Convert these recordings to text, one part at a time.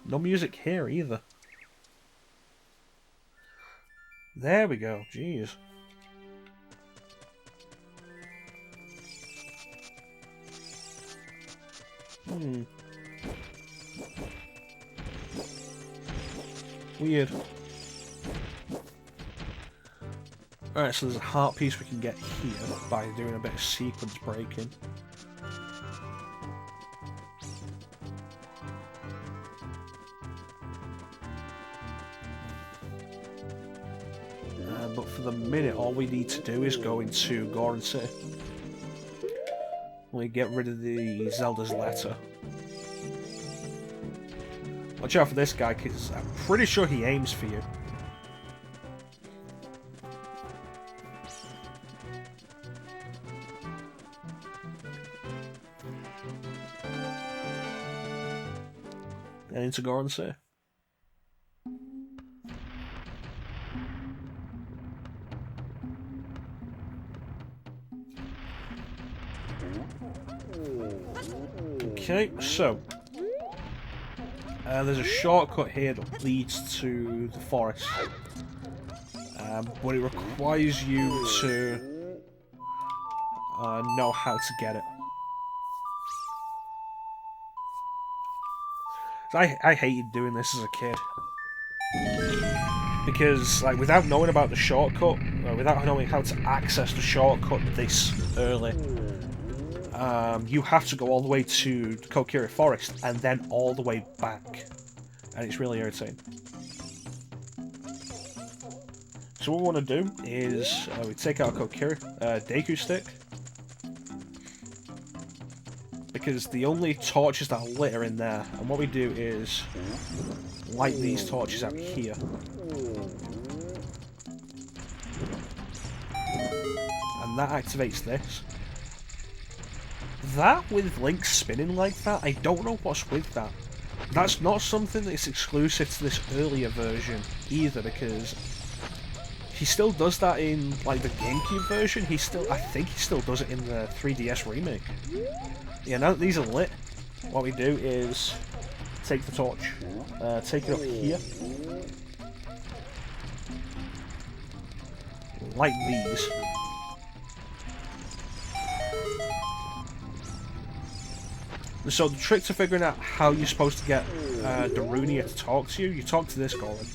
No music here either. There we go. Jeez. Weird. Alright, so there's a heart piece we can get here by doing a bit of sequence breaking. But for the minute, all we need to do is go into Gorons City. We get rid of the Zelda's letter. Watch out for this guy, because I'm pretty sure he aims for you. And into Gorons City. Okay, so there's a shortcut here that leads to the forest, but it requires you to know how to get it. I hated doing this as a kid because, like, without knowing about the shortcut, without knowing how to access the shortcut this early. You have to go all the way to Kokiri Forest and then all the way back, and it's really irritating. So what we want to do is we take out Kokiri Deku stick, because the only torches that are lit are in there, and what we do is light these torches out here. And that activates this. That with Link spinning like that, I don't know what's with that. That's not something that's exclusive to this earlier version either, because he still does that in, like, the GameCube version. I think he still does it in the 3DS remake. Yeah, now that these are lit, what we do is take the torch, take it up here, light these. So the trick to figuring out how you're supposed to get Darunia to talk to you, you talk to this Goron.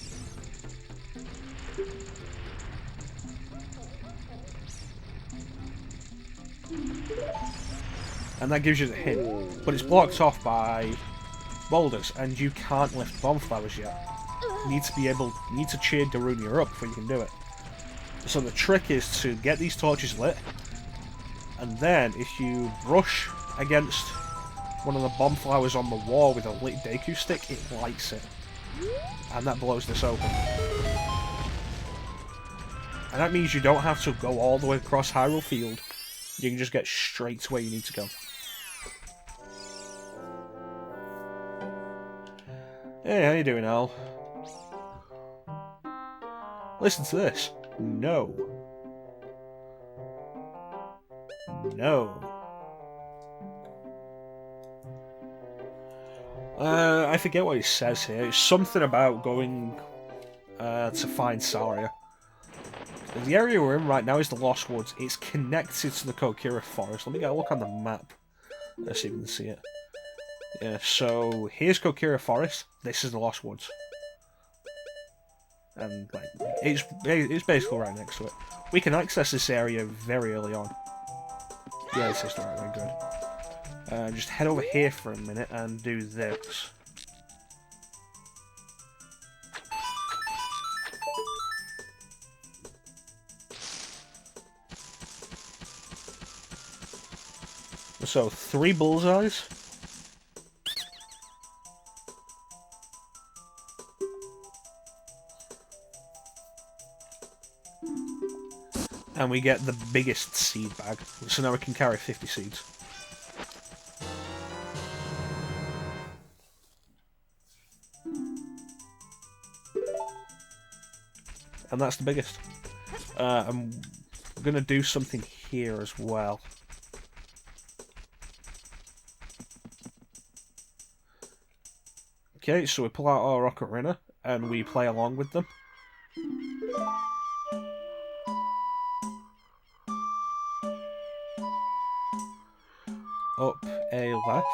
And that gives you the hint, but it's blocked off by boulders, and you can't lift bomb flowers yet. You need to cheer Darunia up before you can do it. So the trick is to get these torches lit, and then if you brush against one of the bomb flowers on the wall with a lit Deku stick, it lights it. And that blows this open. And that means you don't have to go all the way across Hyrule Field. You can just get straight to where you need to go. Hey, how you doing, Al? Listen to this. No. No. I forget what it says here. It's something about going to find Saria. The area we're in right now is the Lost Woods. It's connected to the Kokiri Forest. Let me get a look on the map. Let's see if we can see it. Yeah, so here's Kokiri Forest. This is the Lost Woods. And like, it's basically right next to it. We can access this area very early on. Yeah, this is the right way, good. Just head over here for a minute and do this. So, 3 bullseyes. And we get the biggest seed bag. So now we can carry 50 seeds. And that's the biggest. I'm going to do something here as well. Okay, so we pull out our Ocarina and we play along with them. Up, A, left.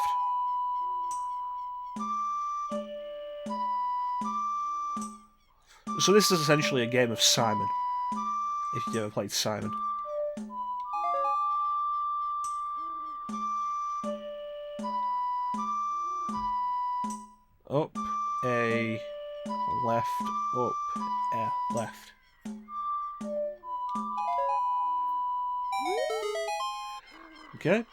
So this is essentially a game of Simon, if you've ever played Simon. Up, A, left, up, A, left. Okay.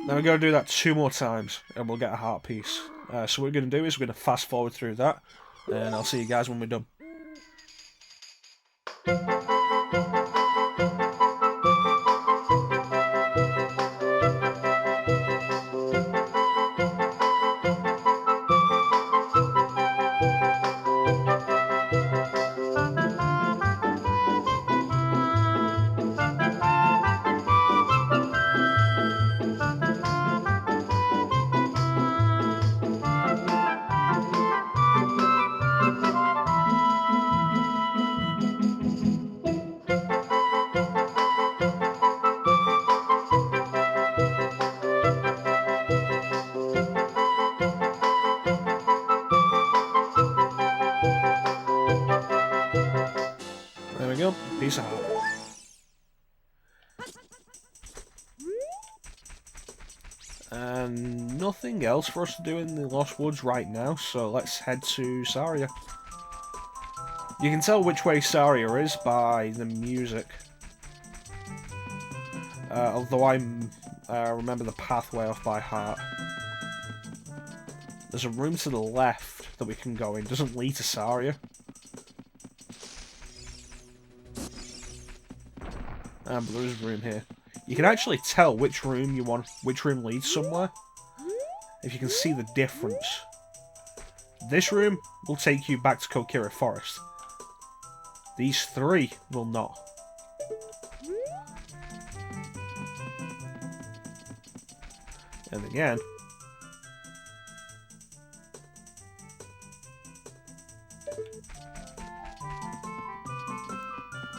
Now we're going to do that 2 more times, and we'll get a heart piece. So what we're going to do is we're going to fast forward through that, and I'll see you guys when we're done. There we go, piece of heart. And nothing else for us to do in the Lost Woods right now, so let's head to Saria. You can tell which way Saria is by the music. Although I remember the pathway off by heart. There's a room to the left that we can go in. It doesn't lead to Saria. But there is a room here. You can actually tell which room you want, which room leads somewhere. If you can see the difference. This room will take you back to Kokiri Forest. These 3 will not. And again.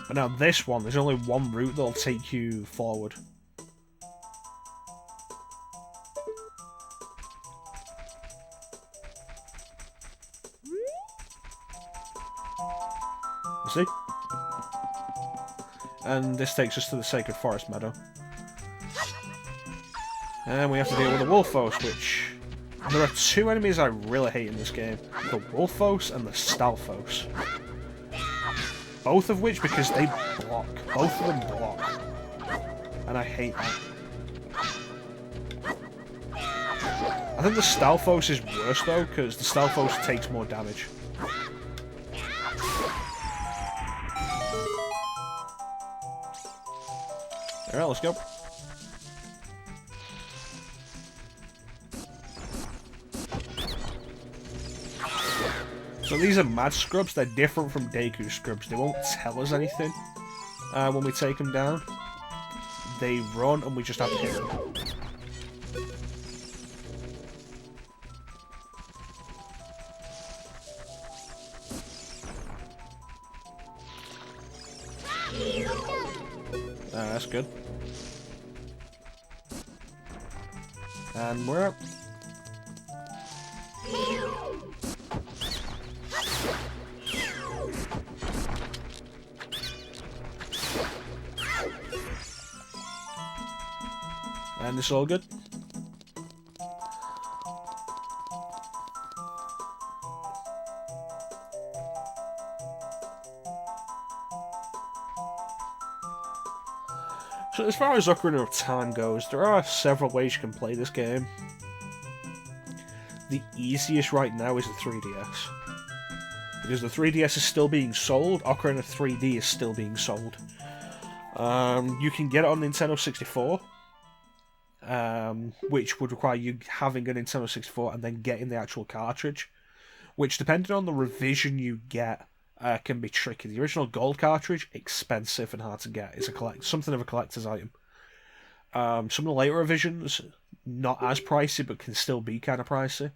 But now this one, there's only one route that'll take you forward. You see? And this takes us to the Sacred Forest Meadow. And we have to deal with the Wolfos, which... There are 2 enemies I really hate in this game. The Wolfos and the Stalfos. Both of which because they block. Both of them block. And I hate that. I think the Stalfos is worse though, because the Stalfos takes more damage. Alright, let's go. So these are Mad Scrubs, they're different from Deku Scrubs. They won't tell us anything when we take them down. They run and we just have to hit them. That's good. And we're up. And it's all good. So as far as Ocarina of Time goes, there are several ways you can play this game. The easiest right now is the 3DS. Because the 3DS is still being sold, Ocarina 3D is still being sold. You can get it on Nintendo 64. Which would require you having a Nintendo 64 and then getting the actual cartridge, which, depending on the revision you get, can be tricky. The original gold cartridge, expensive and hard to get. It's something of a collector's item. Some of the later revisions, not as pricey, but can still be kind of pricey.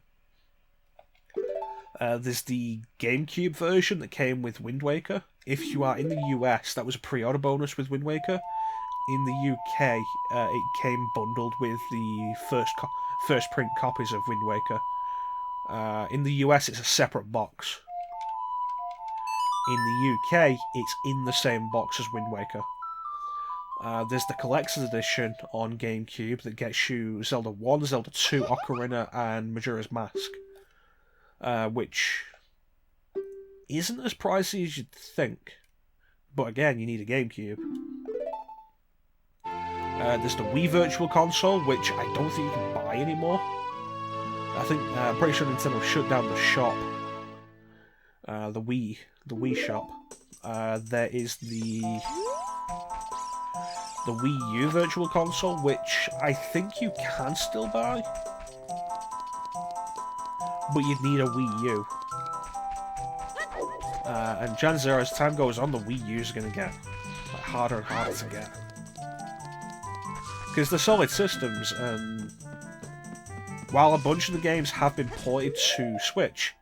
There's the GameCube version that came with Wind Waker. If you are in the US, that was a pre-order bonus with Wind Waker. In the UK, it came bundled with the first print copies of Wind Waker. In the US, it's a separate box. In the UK, it's in the same box as Wind Waker. There's the Collector's Edition on GameCube that gets you Zelda 1, Zelda 2, Ocarina, and Majora's Mask. Which isn't as pricey as you'd think. But again, you need a GameCube. There's the Wii Virtual Console, which I don't think you can buy anymore. I'm pretty sure Nintendo shut down the shop. The Wii shop. There is the Wii U Virtual Console, which I think you can still buy. But you'd need a Wii U. And chances are, as time goes on, the Wii U is going to get harder and harder to get. Because they're solid systems, and while a bunch of the games have been ported to Switch,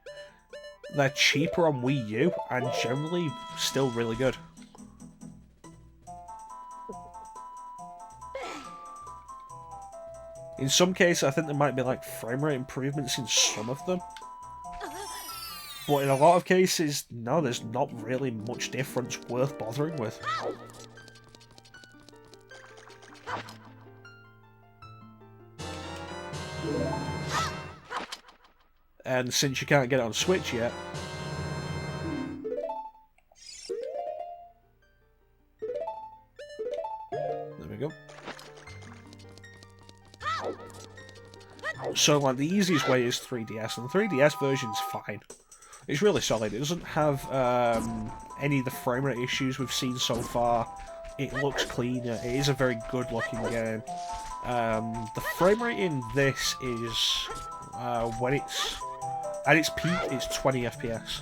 they're cheaper on Wii U, and generally still really good. In some cases, I think there might be like frame rate improvements in some of them. But in a lot of cases, no, there's not really much difference worth bothering with. And since you can't get it on Switch yet, there we go. So, like, the easiest way is 3DS, and the 3DS version's fine. It's really solid. It doesn't have any of the frame rate issues we've seen so far. It looks cleaner. It is a very good-looking game. The frame rate in this is, when it's at its peak, it's 20 FPS.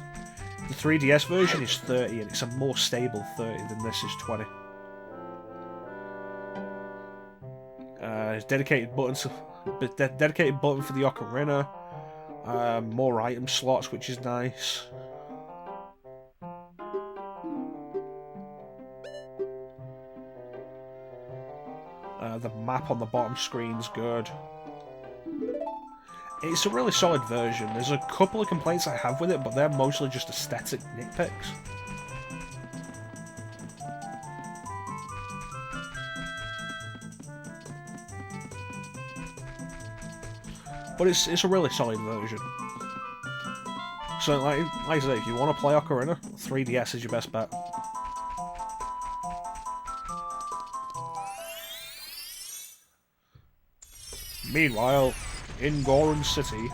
The 3DS version is 30, and it's a more stable 30 than this is 20. There's dedicated button for the Ocarina. More item slots, which is nice. The map on the bottom screen's good. It's a really solid version. There's a couple of complaints I have with it, but they're mostly just aesthetic nitpicks. But it's a really solid version. So, like I say, if you want to play Ocarina, 3DS is your best bet. Meanwhile, in Gorons City...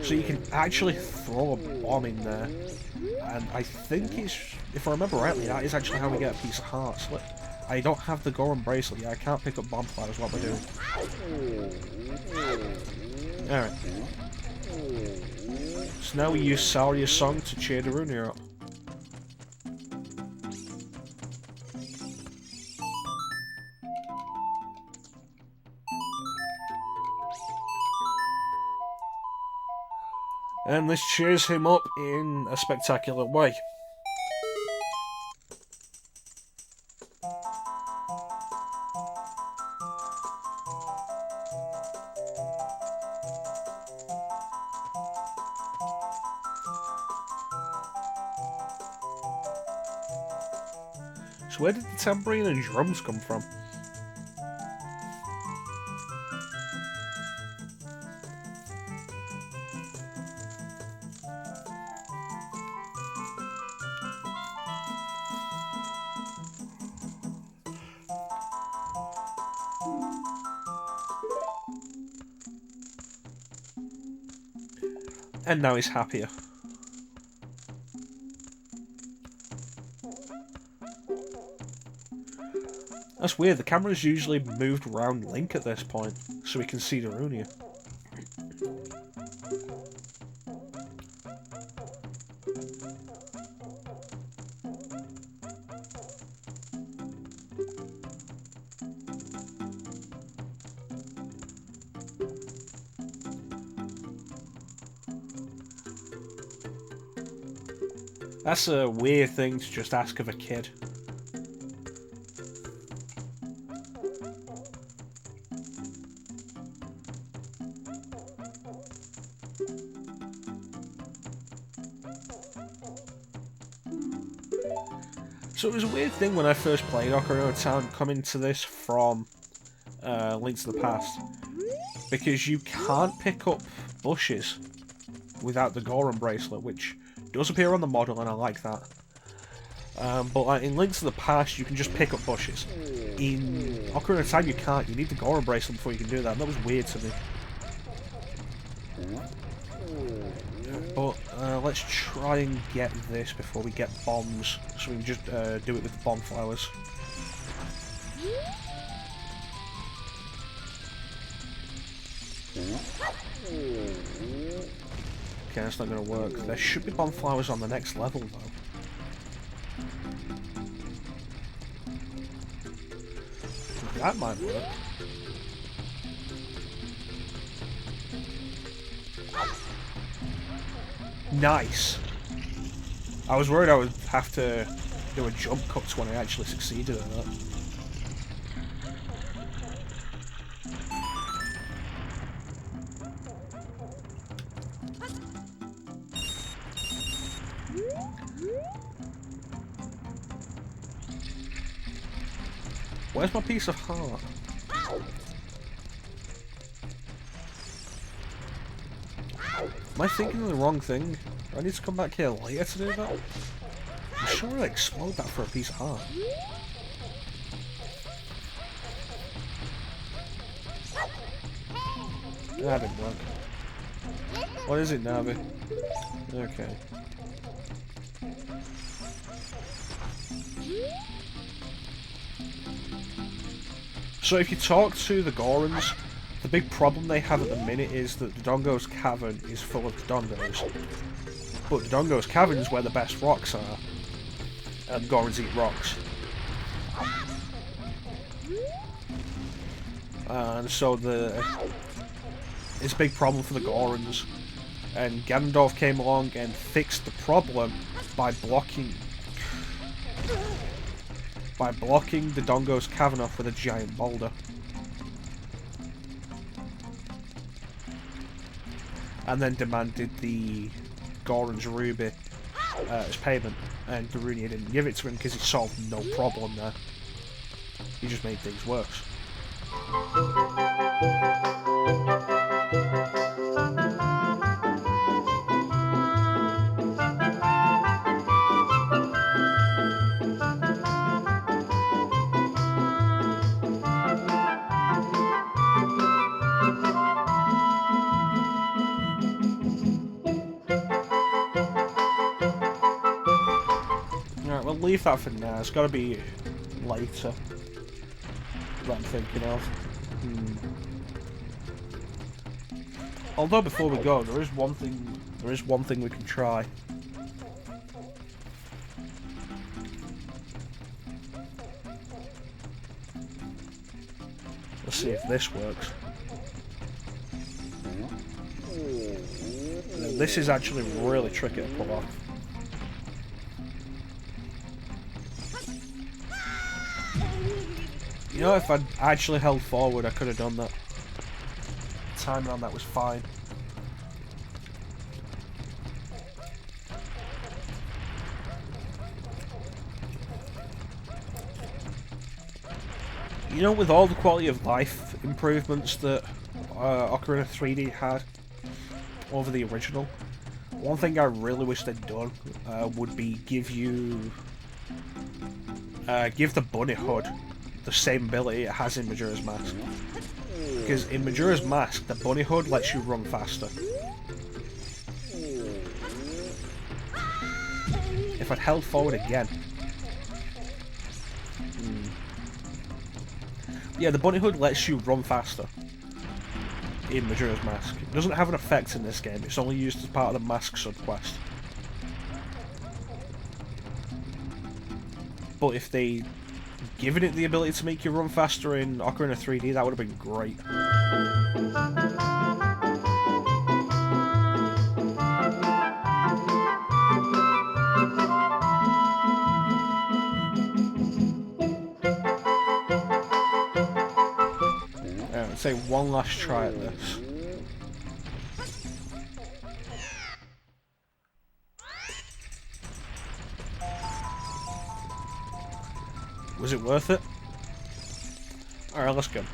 So you can actually throw a bomb in there. And I think it's... If I remember rightly, that is actually how we get a piece of heart. So I don't have the Goron bracelet yet. I can't pick up bomb flowers while we're doing. Alright. So now we use Saria's song to cheer Darunia up. And this cheers him up in a spectacular way. So where did the tambourine and drums come from? And now he's happier. That's weird, the camera's usually moved around Link at this point, so we can see Darunia. That's a weird thing to just ask of a kid. So it was a weird thing when I first played Ocarina of Time coming to this from Link to the Past, because you can't pick up bushes without the Goron bracelet, which does appear on the model, and I like that. But like in Link to the Past, you can just pick up bushes. In Ocarina of Time, you can't. You need the Goron bracelet before you can do that, and that was weird to me. But let's try and get this before we get bombs, so we can just do it with the bomb flowers. Okay, that's not going to work. There should be bomb flowers on the next level, though. That might work. Nice! I was worried I would have to do a jump cut when I actually succeeded at that. Where's my piece of heart? Am I thinking of the wrong thing? Do I need to come back here later to do that? I'm sure I'd explode that for a piece of heart. That didn't work. What is it, Navi? Okay. So if you talk to the Gorons, the big problem they have at the minute is that the Dodongo's Cavern is full of Dodongos. But Dodongo's Cavern is where the best rocks are, and Gorons eat rocks. And so it's a big problem for the Gorons. And Ganondorf came along and fixed the problem by blocking the Dodongo's Cavern off with a giant boulder. And then demanded the Goron's ruby as payment, and Darunia didn't give it to him because he solved no problem there. He just made things worse. Alright, we'll leave that for now. It's got to be later that I'm thinking of. Although before we go, there is one thing we can try. Let's see if this works. Now, this is actually really tricky to pull off. You know, if I'd actually held forward, I could have done that. The timing on that was fine. You know, with all the quality of life improvements that Ocarina 3D had over the original, one thing I really wish they'd done would be give the Bunny Hood the same ability it has in Majora's Mask. Because in Majora's Mask, the Bunny Hood lets you run faster. If I'd held forward again. Yeah, the Bunny Hood lets you run faster in Majora's Mask. It doesn't have an effect in this game, it's only used as part of the Mask subquest. But if they given it the ability to make you run faster in Ocarina 3D, that would have been great. Let's take one last try at this. Was it worth it? Alright, let's go.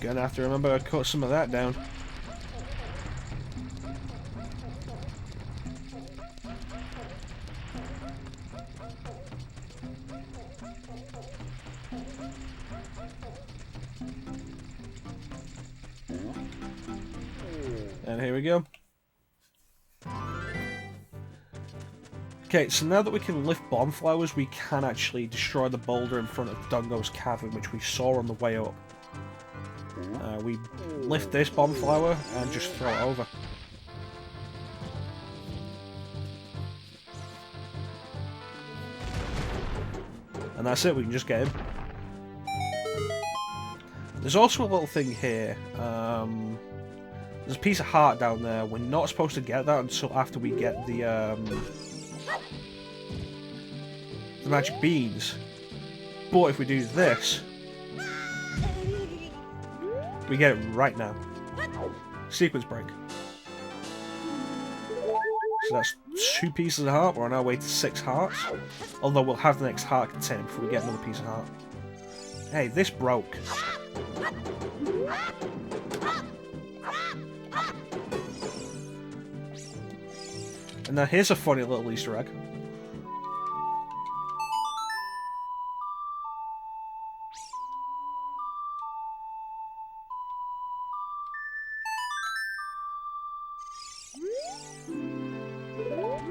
Gonna have to remember to cut some of that down. And here we go. Okay, so now that we can lift bomb flowers, we can actually destroy the boulder in front of Dungo's cavern, which we saw on the way up. We lift this bomb flower and just throw it over. And that's it, we can just get him. There's also a little thing here. There's a piece of heart down there. We're not supposed to get that until after we get the magic beans. But if we do this, we get it right now. Sequence break. So that's 2 pieces of heart. We're on our way to 6 hearts. Although we'll have the next heart container before we get another piece of heart. Hey, this broke. And now here's a funny little Easter egg.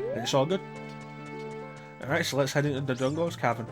And it's all good. Alright, so let's head into the Dungo's cavern.